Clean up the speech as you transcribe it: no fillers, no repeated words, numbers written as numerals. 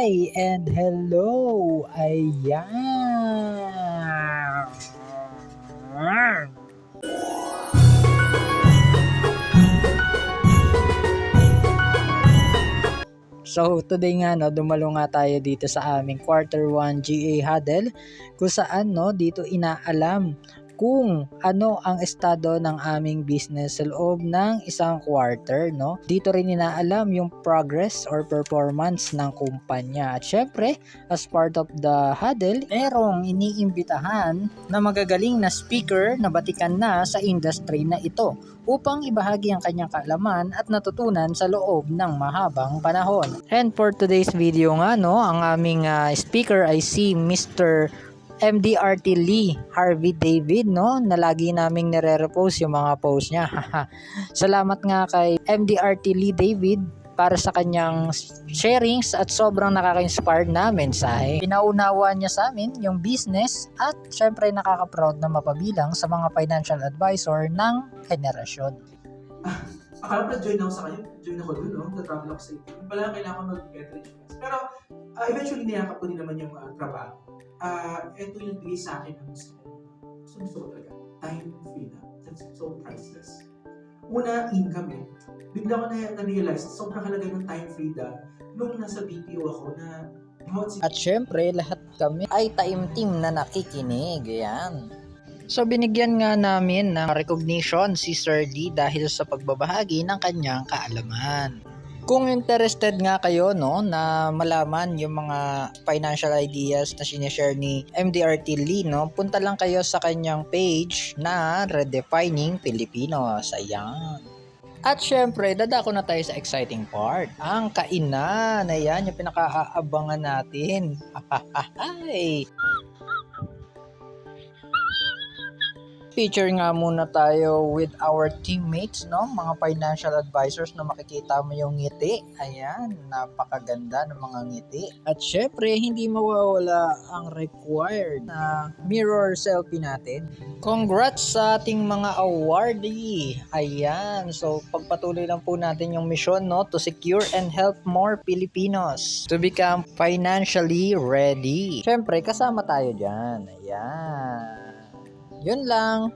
Hi and hello! Ayan! So today nga no, dumalo nga tayo dito sa aming quarter 1 GA huddle kung saan no dito inaalam kung ano ang estado ng aming business sa loob ng isang quarter, no? Dito rin inaalam yung progress or performance ng kumpanya. At syempre, as part of the huddle, merong iniimbitahan na magagaling na speaker na batikan na sa industry na ito upang ibahagi ang kanyang kaalaman at natutunan sa loob ng mahabang panahon. And for today's video nga, no, ang aming speaker ay si Mr. MDRT Lee Harvey David, no, na lagi naming nire-repost yung mga post niya. Salamat nga kay MDRT Lee David para sa kanyang sharings at sobrang nakaka-inspire na mensahe. Pinaunawa niya sa amin yung business at syempre nakaka-proud na mapabilang sa mga financial advisor ng henerasyon. Akala ko join ako sa kanya, join ako dun, no? Na-travel ako sa ito. Yung pala kailangan ko mag-get rich fast. Pero eventually niyakap ko din naman yung trabaho. Ito yung bigay sa akin ng gusto ko talaga. Time freedom. That's so priceless. Una, income eh. Bigla ko na-realize sobrang halaga ng time freedom nung nasa BPO ako na at syempre, lahat kami ay taimtim na nakikinig. Yan. So binigyan nga namin ng recognition si Sir D dahil sa pagbabahagi ng kanyang kaalaman. Kung interested nga kayo no na malaman yung mga financial ideas na sinishare ni MDRT Lee, no, punta lang kayo sa kanyang page na Redefining Filipinos. Ayan. At syempre, dadako na tayo sa exciting part. Ang kainan. Ayan, yung pinaka-aabangan natin. Ay. Feature nga muna tayo with our teammates, no? Mga financial advisors na makikita mo yung ngiti. Ayan, napakaganda ng mga ngiti. At syempre, hindi mawawala ang required na mirror selfie natin. Congrats sa ating mga awardee. Ayan, so pagpatuloy lang po natin yung mission, no? To secure and help more Filipinos to become financially ready. Syempre, kasama tayo dyan. Ayan. Yun lang.